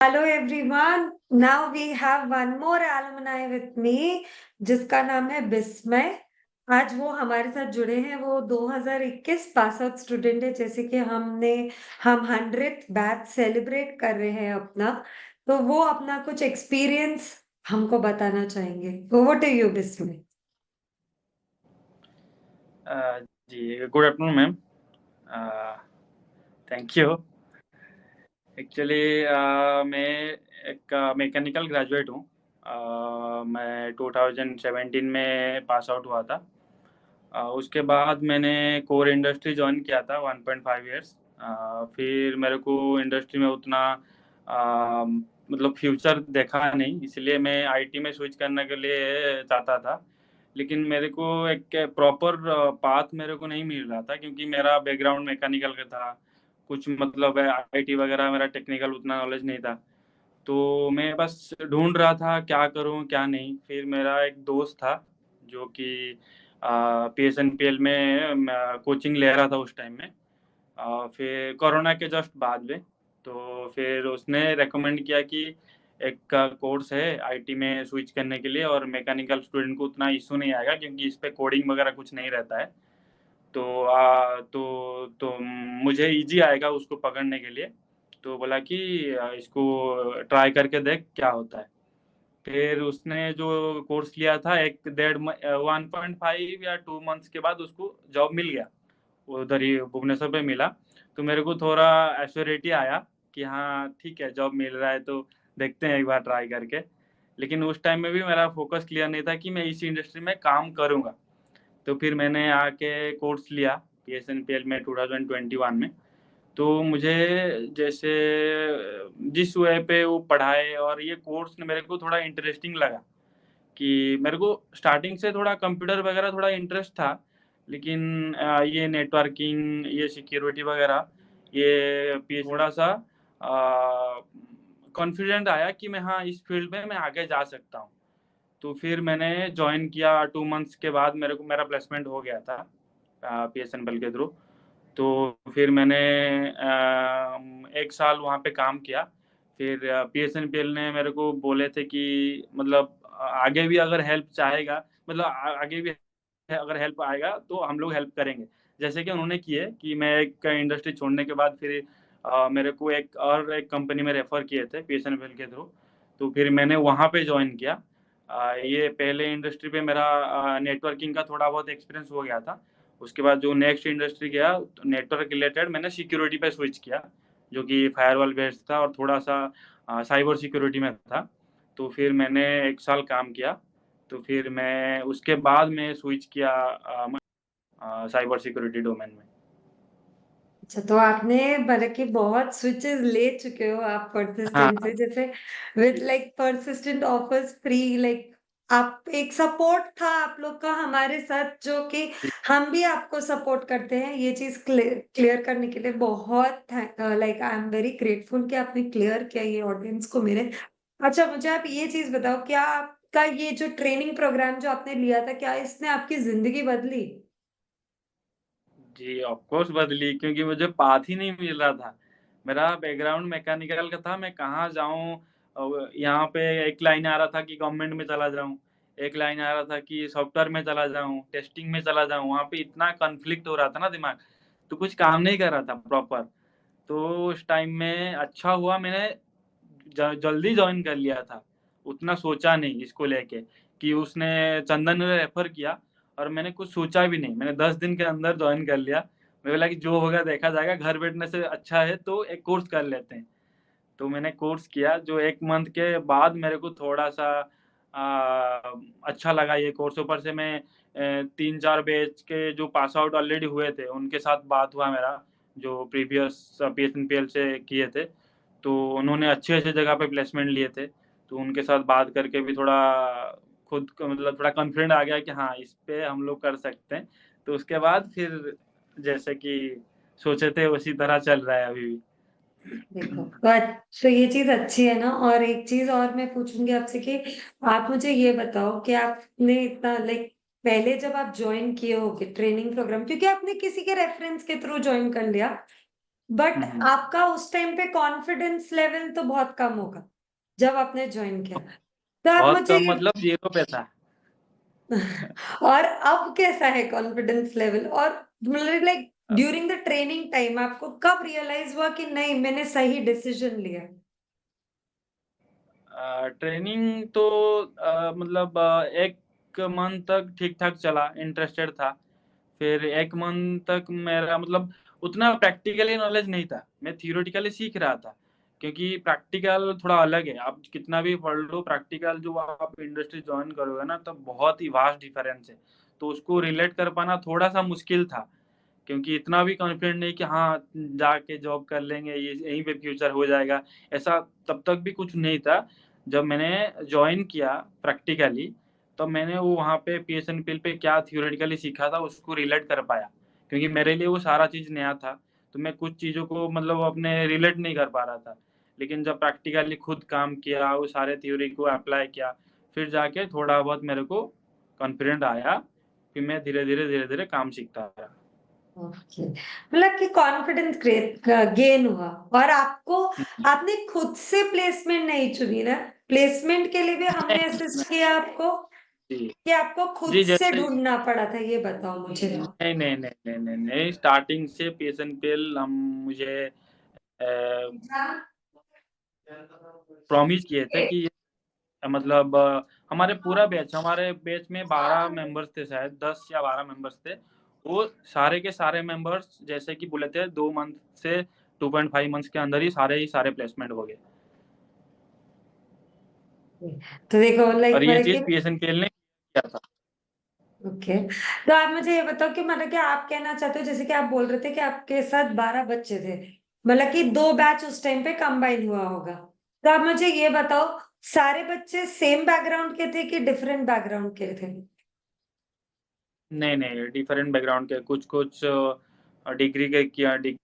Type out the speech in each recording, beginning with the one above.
Hello everyone. Now we have one more alumni with me जिसका नाम है बिस्मय। आज वो हमारे साथ जुड़े हैं। वो 2021 पास आउट स्टूडेंट है। जैसे कि हम 100th बैच सेलिब्रेट कर रहे हैं अपना, तो वो अपना कुछ एक्सपीरियंस हमको बताना चाहेंगे। Over to you Bismay. जी good afternoon ma'am. Thank you. Actually मैं एक मैकेनिकल ग्रेजुएट हूँ। मैं 2017 में पास आउट हुआ था। उसके बाद मैंने कोर इंडस्ट्री ज्वाइन किया था 1.5 इयर्स। फिर मेरे को इंडस्ट्री में उतना मतलब फ्यूचर देखा नहीं, इसलिए मैं आईटी में स्विच करने के लिए चाहता था। लेकिन मेरे को एक प्रॉपर पाथ मेरे को नहीं मिल रहा था, क्योंकि मेरा बैकग्राउंड मैकेनिकल का था। कुछ मतलब आईटी वगैरह मेरा टेक्निकल उतना नॉलेज नहीं था। तो मैं बस ढूंढ रहा था क्या करूं क्या नहीं। फिर मेरा एक दोस्त था जो कि PSNPL में कोचिंग ले रहा था उस टाइम में। फिर कोरोना के जस्ट बाद में तो फिर उसने रेकमेंड किया कि एक कोर्स है आईटी में स्विच करने के लिए, और मैकेनिकल स्टूडेंट को उतना इशू नहीं आएगा क्योंकि इस पे कोडिंग वगैरह कुछ नहीं रहता है। तो मुझे इजी आएगा उसको पकड़ने के लिए। तो बोला कि इसको ट्राई करके देख क्या होता है। फिर उसने जो कोर्स लिया था, 1.5 या 2 मंथ्स के बाद उसको जॉब मिल गया। वो उधर ही भुवनेश्वर पे मिला। तो मेरे को थोड़ा एश्योरिटी आया कि हाँ ठीक है, जॉब मिल रहा है तो देखते हैं एक बार ट्राई करके। लेकिन उस टाइम में भी मेरा फोकस क्लियर नहीं था कि मैं इसी इंडस्ट्री में काम करूँगा। तो फिर मैंने आके कोर्स लिया PSNPL में 2021 में। तो मुझे जैसे जिस वे पे वो पढ़ाए और ये कोर्स ने मेरे को थोड़ा इंटरेस्टिंग लगा। कि मेरे को स्टार्टिंग से थोड़ा कंप्यूटर वगैरह थोड़ा इंटरेस्ट था, लेकिन ये नेटवर्किंग, ये सिक्योरिटी वगैरह, ये थोड़ा सा कॉन्फिडेंट आया कि मैं हाँ इस फील्ड में मैं आगे जा सकता हूँ। तो फिर मैंने ज्वाइन किया। 2 मंथ्स के बाद मेरे को मेरा प्लेसमेंट हो गया था PSNPL के थ्रू। तो फिर मैंने 1 साल वहाँ पे काम किया। फिर PSNPL ने मेरे को बोले थे कि मतलब आगे भी अगर हेल्प चाहेगा, मतलब आगे भी अगर हेल्प आएगा तो हम लोग हेल्प करेंगे। जैसे कि उन्होंने किए कि मैं एक इंडस्ट्री छोड़ने के बाद फिर मेरे को एक कंपनी में रेफर किए थे PSNPL के थ्रू। तो फिर मैंने वहाँ पे ज्वाइन किया। ये पहले इंडस्ट्री पे मेरा नेटवर्किंग का थोड़ा बहुत एक्सपीरियंस हो गया था। उसके बाद जो नेक्स्ट इंडस्ट्री गया, नेटवर्क रिलेटेड मैंने सिक्योरिटी पे स्विच किया, जो कि फायरवॉल बेस्ड था और थोड़ा सा साइबर सिक्योरिटी में था। तो फिर मैंने 1 साल काम किया। तो फिर मैं उसके बाद में स्विच किया साइबर सिक्योरिटी डोमेन में। अच्छा, तो आपने मतलब कि बहुत स्विचेस ले चुके हो आप हाँ परसिस्टेंट से। जैसे with like persistent offers free, like आप एक सपोर्ट था आप लोग का हमारे साथ, जो कि हम भी आपको सपोर्ट करते हैं। ये चीज क्लियर करने के लिए बहुत like I am very grateful कि आपने क्लियर किया ये ऑडियंस को मेरे। अच्छा, मुझे आप ये चीज बताओ, क्या आपका ये जो ट्रेनिंग प्रोग्राम जो आपने लिया था, क्या इसने आपकी जिंदगी बदली? जी, ऑफ कोर्स बदली, क्योंकि मुझे पाथ ही नहीं मिल रहा था। मेरा बैकग्राउंड मैकेनिकल का था, मैं कहाँ जाऊँ। यहाँ पे एक लाइन आ रहा था कि गवर्नमेंट में चला जाऊँ, एक लाइन आ रहा था कि सॉफ्टवेयर में चला जाऊँ, टेस्टिंग में चला जाऊँ। वहाँ पे इतना कॉन्फ्लिक्ट हो रहा था ना दिमाग, तो कुछ काम नहीं कर रहा था प्रॉपर। तो उस टाइम में अच्छा हुआ मैंने जल्दी जॉइन कर लिया था। उतना सोचा नहीं इसको लेके कि उसने चंदन ने रेफर किया, और मैंने कुछ सोचा भी नहीं। मैंने 10 दिन के अंदर ज्वाइन कर लिया। मुझे लगा कि जो होगा देखा जाएगा, घर बैठने से अच्छा है तो एक कोर्स कर लेते हैं। तो मैंने कोर्स किया, जो 1 मंथ के बाद मेरे को थोड़ा सा अच्छा लगा ये कोर्स। ऊपर से मैं 3-4 बैच के जो पास आउट ऑलरेडी हुए थे उनके साथ बात हुआ मेरा, जो प्रीवियस PSNPL से किए थे। तो उन्होंने अच्छे अच्छे जगह पे प्लेसमेंट लिए थे। तो उनके साथ बात करके भी थोड़ा खुद को मतलब थोड़ा कॉन्फिडेंट आ गया कि हाँ इस पे हम लोग कर सकते हैं। तो उसके बाद फिर जैसे कि सोचे थे उसी तरह चल रहा है अभी भी। देखो, तो ये चीज अच्छी है ना। और एक चीज और मैं पूछूंगी आपसे कि आप मुझे ये बताओ कि आपने इतना लाइक पहले जब आप ज्वाइन किए होगे ट्रेनिंग प्रोग्राम, क्योंकि आपने किसी के रेफरेंस के थ्रू ज्वाइन कर लिया, बट हम्म। आपका उस टाइम पे कॉन्फिडेंस लेवल तो बहुत कम होगा जब आपने ज्वाइन किया। तो आप बहुत मुझे कम, ये मतलब 0 पे था। और अब कैसा है कॉन्फिडेंस लेवल? और मतलब like during the training time आपको कब रियलाइज हुआ कि नहीं मैंने सही डिसीजन लिया? ट्रेनिंग तो मतलब 1 मंथ तक ठीक ठाक चला, इंटरेस्टेड था। फिर 1 मंथ तक मेरा मतलब उतना प्रैक्टिकली नॉलेज नहीं था, मैं थियोरेटिकली सीख रहा था। क्योंकि प्रैक्टिकल थोड़ा अलग है, आप कितना भी पढ़ लो, प्रैक्टिकल जो आप इंडस्ट्री ज्वाइन करोगे ना, तो बहुत ही वास्ट डिफरेंस है। तो उसको रिलेट कर पाना थोड़ा सा मुश्किल था, क्योंकि इतना भी कॉन्फिडेंट नहीं कि हाँ जाके जॉब कर लेंगे, ये यहीं पे फ्यूचर हो जाएगा, ऐसा तब तक भी कुछ नहीं था। जब मैंने ज्वाइन किया प्रैक्टिकली, तब मैंने वो वहाँ पे पीएसएनपीएल पे क्या थियोरेटिकली सीखा था उसको रिलेट कर पाया, क्योंकि मेरे लिए वो सारा चीज़ नया था। तो मैं कुछ चीज़ों को मतलब अपने रिलेट नहीं कर पा रहा था। लेकिन जब प्रैक्टिकली खुद काम किया, वो सारे थ्योरी को अप्लाई किया, फिर जाके थोड़ा बहुत मेरे को कॉन्फिडेंट आया। फिर मैं धीरे-धीरे काम सीखता रहा। ओके, मतलब कि कॉन्फिडेंस गेन हुआ। और आपको हुँ, आपने खुद से प्लेसमेंट नहीं चुनी ना? प्लेसमेंट के लिए भी हमने नहीं, असिस्ट किया आपको जी। कि आपको खुद जी, से जैसे ढूंढना पड़ा था, ये बताओ मुझे। नहीं, स्टार्टिंग से पीएसएनपीएल हम मुझे प्रॉमिस किए थे कि मतलब हमारे पूरा बैच, हमारे बैच में 12 मेंबर्स थे शायद, 10 या 12 मेंबर्स थे। वो सारे के सारे मेंबर्स जैसे कि बोले थे 2 मंथ से 2.5 मंथ्स के अंदर ही सारे प्लेसमेंट हो गए। तो देखो लाइक और ये मतलब कि चीज़ पीएसएनपीएल ने किया था। ओके, तो आप मुझे ये बताओ कि मतलब कि आप कहना चाहते हो, जैसे कि आप बोल रहे थे कि आपके साथ 12 बच्चे थे, मतलब कि 2 बैच उस टाइम पे कंबाइन हुआ होगा। तो आप मुझे ये बताओ, सारे बच्चे सेम बैकग्राउंड के थे कि डिफरेंट बैकग्राउंड के थे? नहीं, डिफरेंट बैकग्राउंड के कुछ-कुछ डिग्री के किया डिग्री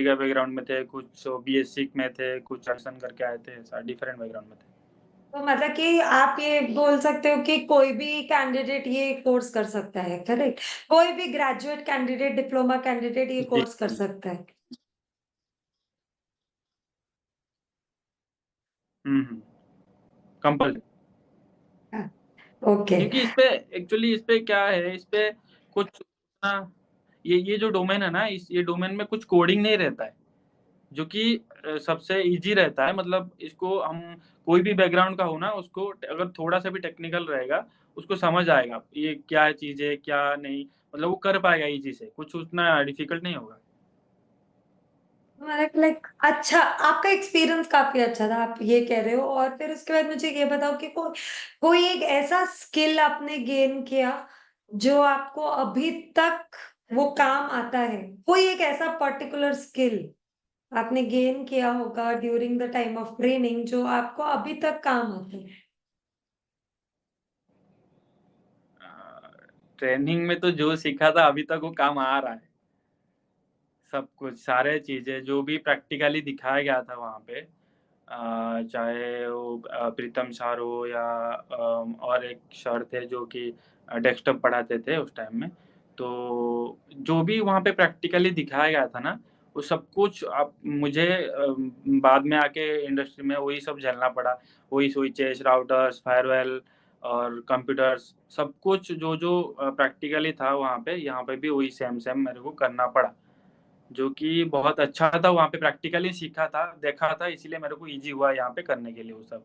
का बैकग्राउंड में थे, कुछ बीएससी में थे, कुछ दर्शन करके आए थे, सा डिफरेंट बैकग्राउंड में थे। तो मतलब कि आप ये बोल सकते हो कि कोई भी कैंडिडेट ये कोर्स कर सकता है, करेक्ट? कोई भी ग्रेजुएट कैंडिडेट, डिप्लोमा कैंडिडेट ये जी, कोर्स कर जी। सकता है। हुँ। कंपल्सरी। हाँ, ओके। क्योंकि इस पे क्या है, इस पे कुछ ना, ये जो डोमेन है ना, इस ये डोमेन में कुछ कोडिंग नहीं रहता है, जो कि सबसे ईज़ी रहता है। मतलब इसको हम कोई भी बैकग्राउंड का हो ना, उसको अगर थोड़ा-सा भी टेक्निकल रहेगा, उसको समझ आएगा, ये क्या चीज़ है, क्या नहीं, मतलब वो कर पाएगा ईज़ी से, कुछ उतना डिफ़िकल्ट नहीं होगा। लाइक अच्छा, आपका एक्सपीरियंस काफ़ी अच्छा था, आप ये कह रहे हो। और फिर उसके बाद मुझे ये बताओ कि कोई एक ऐसा स्किल आपने गेन किया, जो आपको अभी तक वो काम आता है? कोई एक ऐसा पर्टिकुलर स्किल आपने गेन किया होगा during the time of training, जो आपको अभी तक काम आता है? ट्रेनिंग में तो जो सीखा था अभी तक वो काम आ रहा है। सब कुछ, सारे चीज़ें जो भी प्रैक्टिकली दिखाया गया था वहाँ पे, चाहे वो प्रीतम सर हो या और एक सर थे जो कि डेस्कटॉप पढ़ाते थे उस टाइम में। तो जो भी वहाँ पे प्रैक्टिकली दिखाया गया था ना, वो सब कुछ अब मुझे बाद में आके इंडस्ट्री में वही सब झेलना पड़ा। वही स्विचेस, राउटर्स, फायरवॉल और कंप्यूटर्स, सब कुछ जो प्रैक्टिकली था वहाँ पे, यहाँ पे भी वही सेम मेरे को करना पड़ा। जो कि बहुत अच्छा था, वहाँ पे प्रैक्टिकली सीखा था, देखा था, इसीलिए मेरे को ईज़ी हुआ यहाँ पे करने के लिए वो सब।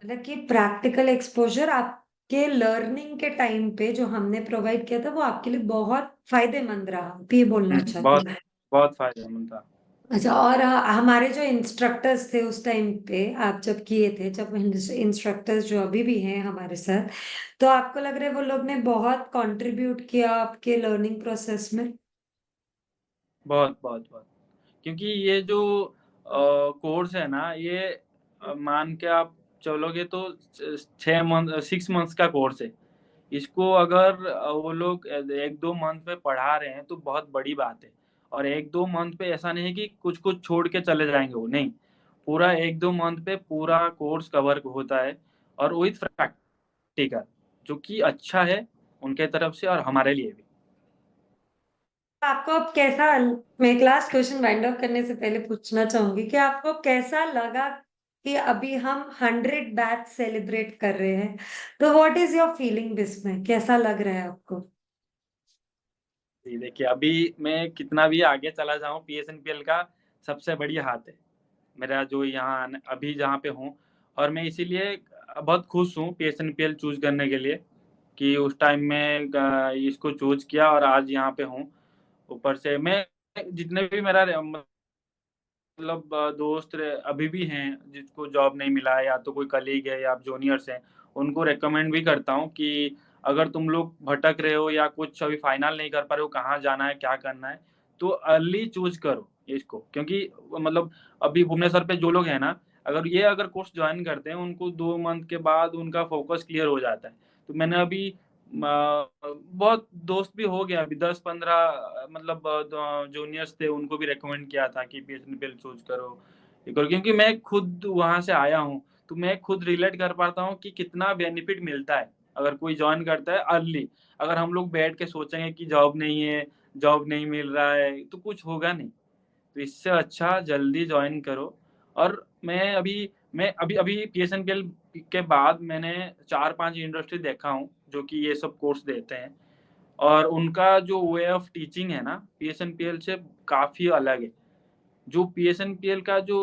मतलब कि प्रैक्टिकल एक्सपोज़र आपके लर्निंग के टाइम पे जो हमने प्रोवाइड किया था, वो आपके लिए बहुत फ़ायदेमंद रहा, आप ये बोलना चाहते बहुत हो? बहुत फ़ायदेमंद था। अच्छा, और हमारे जो इंस्ट्रक्टर्स थे उस टाइम पे, आप जब किए थे, जब इंस्ट्रक्टर्स जो अभी भी हैं हमारे साथ, तो आपको लग रहा है वो लोग ने बहुत कंट्रीब्यूट किया आपके लर्निंग प्रोसेस में? बहुत। क्योंकि ये जो कोर्स है ना, ये मान के आप चलोगे तो 6 मंथ्स का कोर्स है। इसको अगर वो लोग 1-2 मंथ में पढ़ा रहे हैं तो बहुत बड़ी बात है। और 1-2 मंथ पे ऐसा नहीं है कि कुछ-कुछ छोड़ के चले जाएँगे वो, नहीं। पूरा 1-2 मंथ पे पूरा कोर्स कवर होता है, और विथ प्रैक्टिकल, जो कि अच्छा है उनके तरफ से और हमारे लिए भी। आपको अब कैसा मैं एक लास्ट क्वेश्चन वाइंड अप करने से पहले पूछना चाहूँगी कि आपको कैसा लगा कि अभी हम 100 बैच सेलिब्रेट कर रहे हैं? तो what is your feeling this में? कैसा लग रहा है आपको? जी, देखिए अभी मैं कितना भी आगे चला जाऊँ, पीएसएनपीएल का सबसे बढ़िया हाथ है। मेरा जो यहाँ अभी जहाँ पे हूँ, और मैं इसीलिए बहुत खुश हूँ पीएसएनपीएल चूज़ करने के लिए कि उस टाइम में इसको चूज़ किया और आज यहाँ पे हूँ। ऊपर से मैं जितने भी मेरा मतलब दोस्त अभी भी हैं जिसको जॉब नहीं मिला है, या तो कोई कलीग है या जूनियर्स हैं, उनको रिकमेंड भी करता हूँ कि अगर तुम लोग भटक रहे हो या कुछ अभी फाइनल नहीं कर पा रहे हो, कहाँ जाना है, क्या करना है, तो अर्ली चूज़ करो इसको। क्योंकि मतलब अभी भुवनेश्वर पे जो लोग हैं ना, अगर कोर्स जॉइन करते हैं, उनको 2 मंथ के बाद उनका फ़ोकस क्लियर हो जाता है। तो मैंने अभी बहुत दोस्त भी हो गया, अभी 10-15 मतलब जूनियर्स थे, उनको भी रिकमेंड किया था कि पीएसएनपीएल चूज़ करो, ये करो, क्योंकि मैं खुद वहाँ से आया हूँ, तो मैं खुद रिलेट कर पाता हूँ कि कितना बेनिफिट मिलता है, अगर कोई जॉइन करता है अर्ली। अगर हम लोग बैठ के सोचेंगे कि जॉब नहीं है, जॉब नहीं मिल रहा है, तो कुछ होगा नहीं। तो इससे अच्छा जल्दी जॉइन करो। और मैं अभी अभी पीएसएनपीएल के बाद मैंने 4-5 यूनिवर्सिटी देखा हूँ, जो कि ये सब कोर्स देते हैं, और उनका जो वे ऑफ टीचिंग है ना, पीएसएनपीएल से काफ़ी अलग है। जो पीएसएनपीएल का जो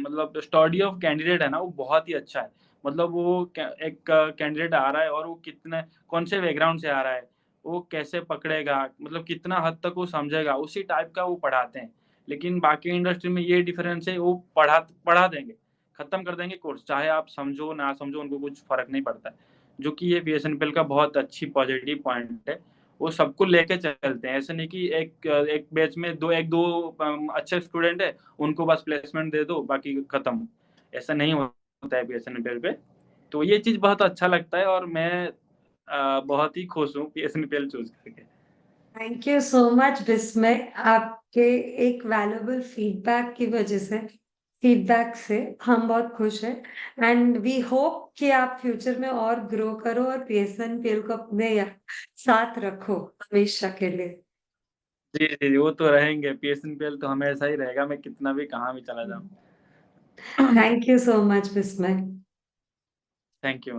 मतलब स्टडी ऑफ कैंडिडेट है ना, वो बहुत ही अच्छा है। मतलब वो एक कैंडिडेट आ रहा है और वो कितने कौन से बैकग्राउंड से आ रहा है, वो कैसे पकड़ेगा, मतलब कितना हद तक वो समझेगा, उसी टाइप का वो पढ़ाते हैं। लेकिन बाकी इंडस्ट्री में ये डिफरेंस है, वो पढ़ा पढ़ा देंगे, खत्म कर देंगे कोर्स, चाहे आप समझो ना समझो, उनको कुछ फ़र्क नहीं पड़ता है। जो कि ये पीएसएनपीएल का बहुत अच्छी पॉजिटिव पॉइंट है। वो सबको लेके चलते हैं। ऐसा नहीं कि एक बैच में 1-2 अच्छे स्टूडेंट है, उनको बस प्लेसमेंट दे दो, बाकी खत्म। ऐसा नहीं होता है पीएसएनपीएल पे। तो ये चीज़ बहुत अच्छा लगता है, और मैं बहुत ही खुश हूँ पीएसएनपीएल चूज़ करके। थैंक यू सो मच विस्मय, आपके एक वैल्यूएबल फीडबैक से हम बहुत खुश हैं एंड वी होप कि आप फ्यूचर में और ग्रो करो और पीएसएनपीएल को अपने साथ रखो हमेशा के लिए। जी, जी, जी, वो तो रहेंगे, पीएसएनपीएल तो हमेशा ही रहेगा, मैं कितना भी कहाँ भी चला जाऊँ। थैंक यू सो मच विस्मय। Thank you.